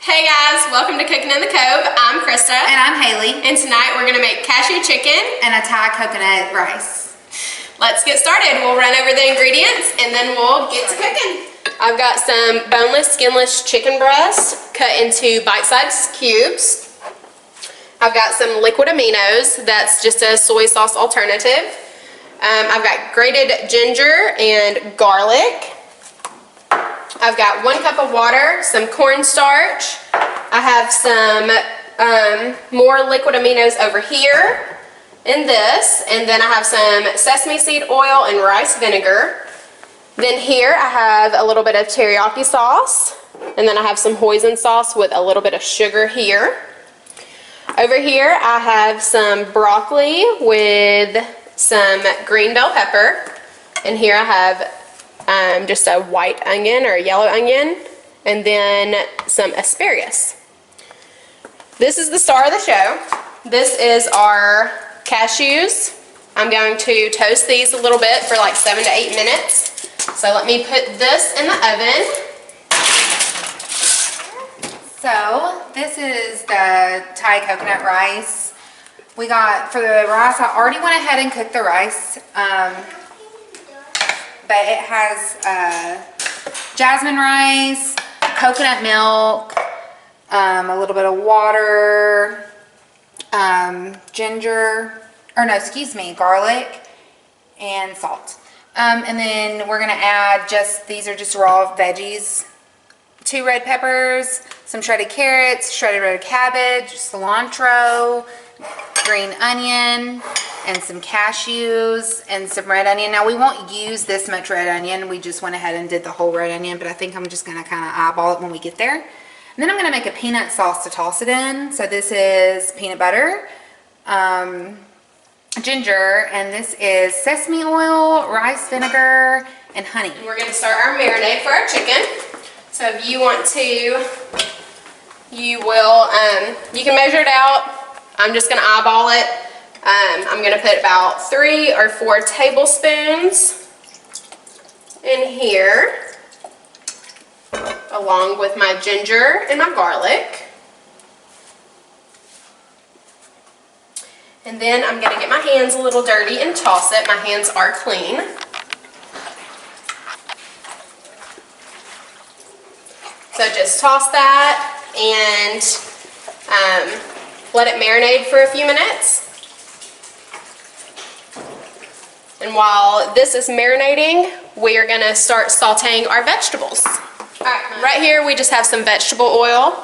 Hey guys, welcome to Cooking in the Cove. I'm Krista. And I'm Haley. And tonight we're gonna make cashew chicken and a Thai coconut rice. Let's get started. We'll run over the ingredients and then we'll get to cooking. I've got some boneless, skinless chicken breast cut into bite-sized cubes. I've got some liquid aminos, that's just a soy sauce alternative. I've got grated ginger and garlic. I've got 1 cup of water, some cornstarch. I have some more liquid aminos over here in this, and then I have some sesame seed oil and rice vinegar. Then here I have a little bit of teriyaki sauce, and then I have some hoisin sauce with a little bit of sugar here. Over here I have some broccoli with some green bell pepper, and here I have just a white onion or a yellow onion, and then some asparagus. This is the star of the show. This is our cashews. I'm going to toast these a little bit for like 7 to 8 minutes. So let me put this in the oven. So this is the Thai coconut rice. We got, for the rice, I already went ahead and cooked the rice. But it has jasmine rice, coconut milk, a little bit of water, garlic, and salt. And then we're gonna add these are just raw veggies, 2 red peppers, some shredded carrots, shredded red cabbage, cilantro, green onion, and some cashews and some red onion. Now we won't use this much red onion. We just went ahead and did the whole red onion, but I think I'm just gonna kind of eyeball it when we get there. And then I'm gonna make a peanut sauce to toss it in. So this is peanut butter, ginger, and this is sesame oil, rice vinegar, and honey. And we're gonna start our marinade for our chicken. So if you want to, you will, you can measure it out. I'm just gonna eyeball it. I'm gonna put about 3 or 4 tablespoons in here, along with my ginger and my garlic. And then I'm gonna get my hands a little dirty and toss it. My hands are clean. So just toss that and let it marinate for a few minutes. And while this is marinating, we are gonna start sauteing our vegetables. All right, right here we just have some vegetable oil.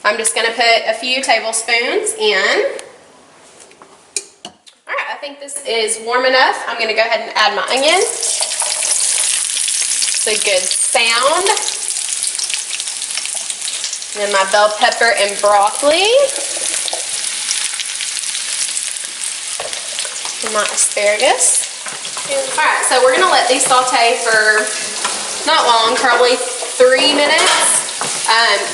I'm just gonna put a few tablespoons in. All right, I think this is warm enough. I'm gonna go ahead and add my onion. It's a good sound. And then my bell pepper and broccoli. And my asparagus. Alright, so we're going to let these saute for not long, probably 3 minutes.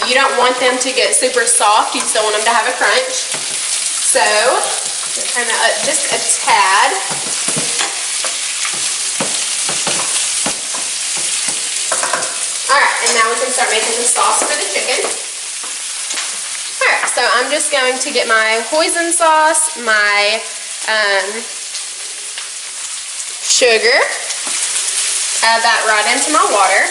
You don't want them to get super soft. You still want them to have a crunch. So, turn that up just a tad. Alright, and now we can start making the sauce for the chicken. Alright, so I'm just going to get my hoisin sauce, my sugar, add that right into my water.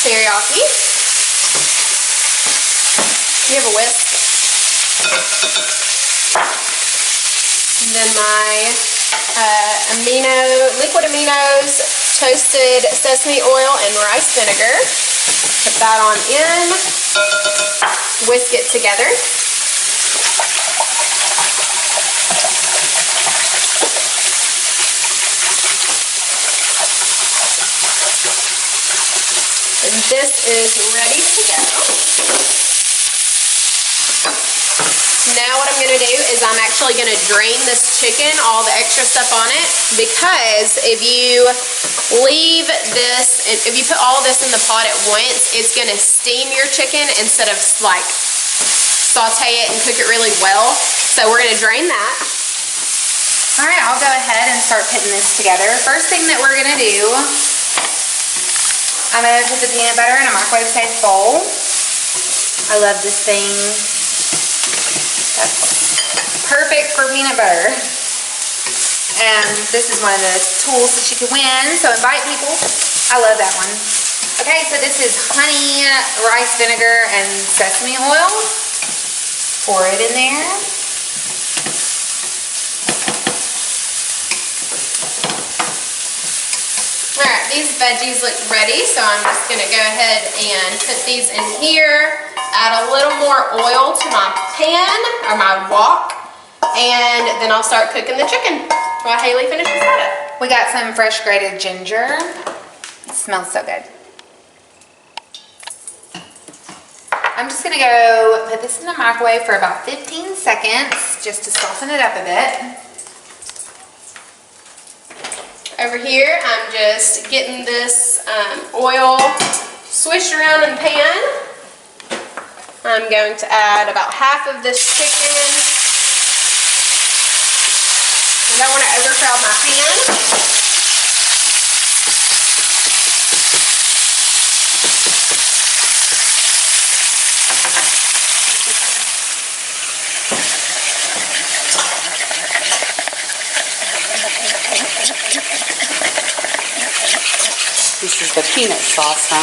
Teriyaki. You have a whisk. And then my liquid aminos, toasted sesame oil and rice vinegar. Put that on in, whisk it together. And this is ready to go. Now what I'm going to do is I'm actually going to drain this chicken, all the extra stuff on it, because if you leave this, if you put all this in the pot at once, it's going to steam your chicken instead of like saute it and cook it really well. So we're going to drain that. All right, start putting this together. First thing that we're gonna do, I'm gonna put the peanut butter in a microwave safe bowl. I love this thing. That's perfect for peanut butter. And this is one of the tools that you can win, so invite people. I love that one. Okay, so this is honey, rice vinegar, and sesame oil. Pour it in there. Alright, these veggies look ready, so I'm just going to go ahead and put these in here, add a little more oil to my pan, or my wok, and then I'll start cooking the chicken while Haley finishes that up. We got some fresh grated ginger. It smells so good. I'm just gonna go put this in the microwave for about 15 seconds just to soften it up a bit. Over here, I'm just getting this oil swished around in the pan. I'm going to add about half of this chicken. I don't want to overcrowd my pan. This is the peanut sauce, huh?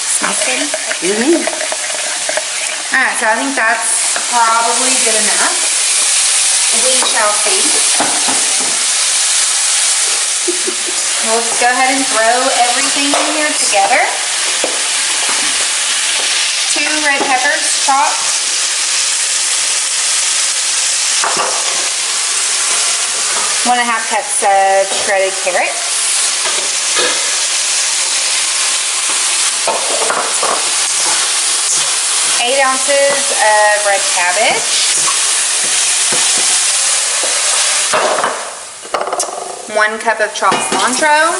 Smells good. Mm-hmm. Alright, so I think that's probably good enough. We shall see. We'll just go ahead and throw everything in here together. 2 red peppers chopped. 1.5 cups of shredded carrot. 8 ounces of red cabbage. 1 cup of chopped cilantro.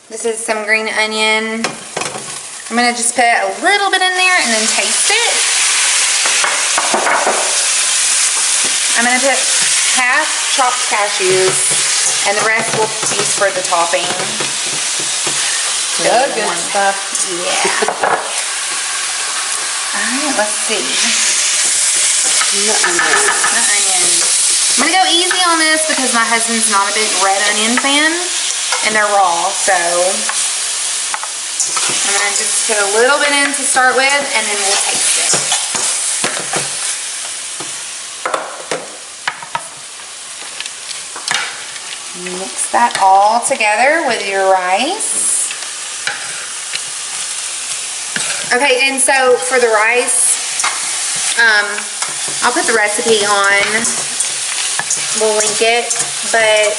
This is some green onion. I'm gonna just put a little bit in there and then taste it. I'm gonna put half chopped cashews and the rest will use for the topping. The good stuff. Yeah. Alright, let's see. The onion. I'm gonna go easy on this because my husband's not a big red onion fan and they're raw, so I'm gonna just put a little bit in to start with and then we'll taste it. Mix that all together with your rice. Okay, and so for the rice, I'll put the recipe on, we'll link it, but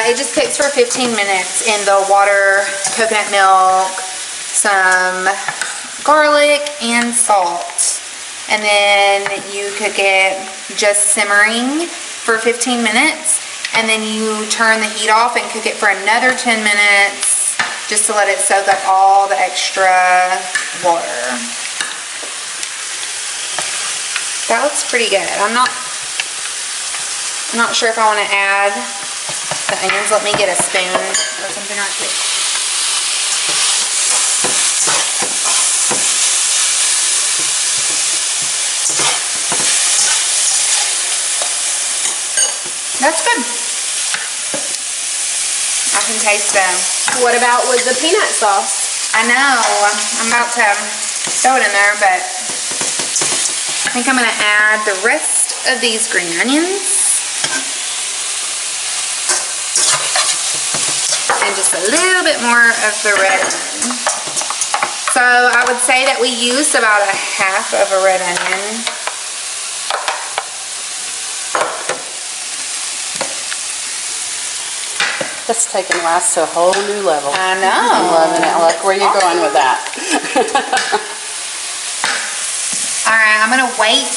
it just cooks for 15 minutes in the water, coconut milk, some garlic, and salt. And then you cook it just simmering for 15 minutes, and then you turn the heat off and cook it for another 10 minutes just to let it soak up all the extra water. That looks pretty good. I'm not sure if I want to add the onions. Let me get a spoon or something right quick. That's good. I can taste them. What about with the peanut sauce? I know. I'm about to throw it in there, but I think I'm going to add the rest of these green onions. And just a little bit more of the red onion. So I would say that we used about 1/2 of a red onion. That's taking rice to a whole new level. I know. I'm loving it. I like where you're going with that. Alright, I'm going to wait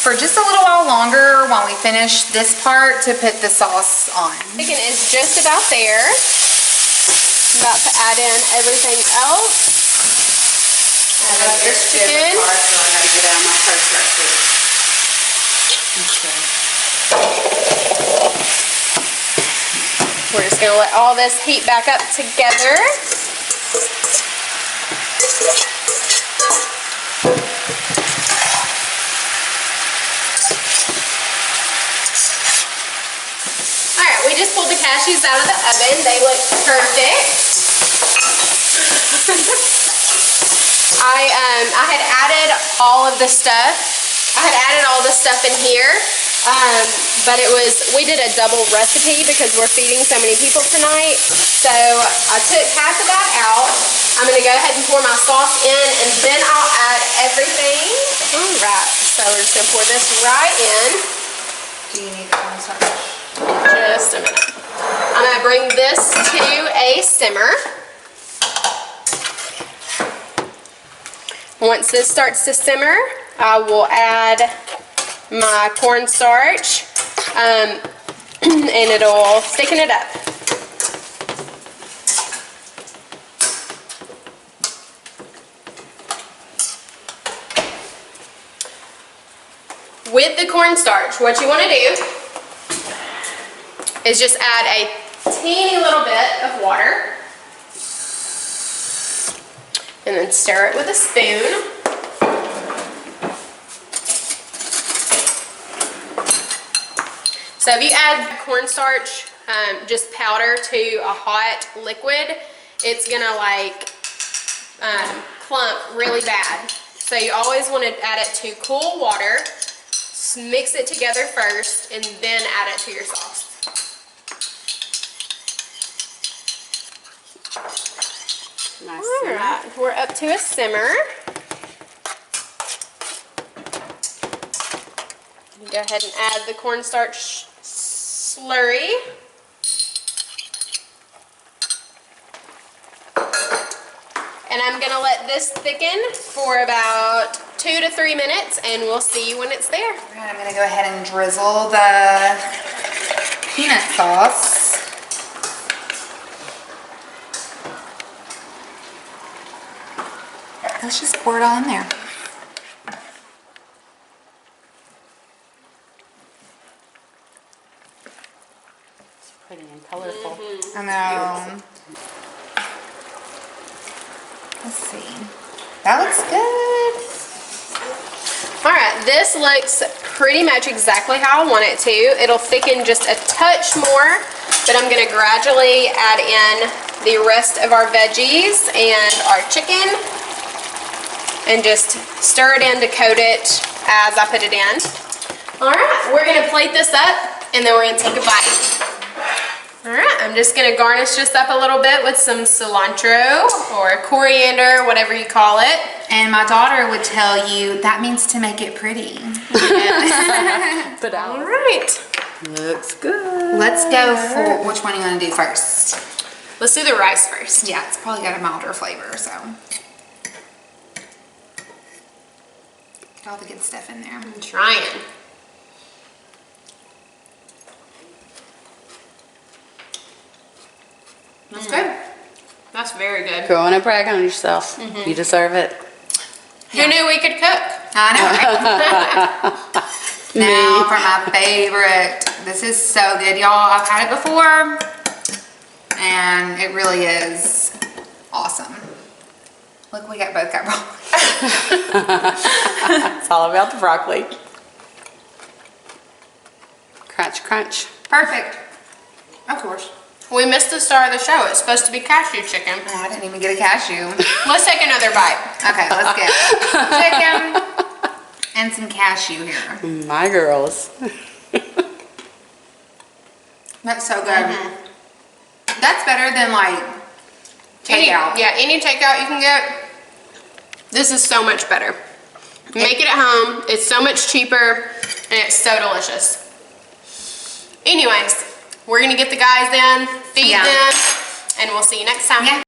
for just a little while longer while we finish this part to put the sauce on. Chicken is just about there. I'm about to add in everything else. I love this chicken. So I gotta get out my toast right quick. We're just gonna let all this heat back up together. Alright, we just pulled the cashews out of the oven. They look perfect. I had added all of the stuff. I had added all the stuff in here. But we did a double recipe because we're feeding so many people tonight. So I took half of that out. I'm gonna go ahead and pour my sauce in and then I'll add everything. All right, so we're just gonna pour this right in. Do you need the cornstarch? Just a minute. I'm gonna bring this to a simmer. Once this starts to simmer, I will add my cornstarch, and it'll thicken it up. With the cornstarch, what you want to do is just add a teeny little bit of water and then stir it with a spoon. So if you add cornstarch, just powder to a hot liquid, it's gonna like clump really bad. So you always want to add it to cool water, mix it together first, and then add it to your sauce. Nice. All right, we're up to a simmer. Go ahead and add the cornstarch slurry. And I'm gonna let this thicken for about 2 to 3 minutes and we'll see you when it's there. All right, I'm gonna go ahead and drizzle the peanut sauce. Let's just pour it all in there. Pretty and colorful. I know. Let's see. That looks good. All right, this looks pretty much exactly how I want it to. It'll thicken just a touch more, but I'm gonna gradually add in the rest of our veggies and our chicken and just stir it in to coat it as I put it in. All right, we're gonna plate this up and then we're gonna take a bite. All right, I'm just gonna garnish this up a little bit with some cilantro or coriander, whatever you call it. And my daughter would tell you that means to make it pretty. But All right, looks good. Let's go for, which one you want to do first? let's do the rice first. Yeah, it's probably got a milder flavor, so. Get all the good stuff in there. I'm trying. That's good. That's very good. Go on and brag on yourself. You deserve it. Who knew we could cook? I know, right? Now for my favorite. This is so good, y'all. I've had it before, and it really is awesome. Look, we both got broccoli. It's all about the broccoli. Crunch, crunch. Perfect. Of course. We missed the star of the show. It's supposed to be cashew chicken. Oh, I didn't even get a cashew. Let's take another bite. Okay, let's get chicken and some cashew here. My girls. That's so good. That's better than like takeout. Any takeout you can get. This is so much better. Make it at home. It's so much cheaper and it's so delicious. Anyways, we're gonna get the guys in, feed them, and we'll see you next time. Yeah.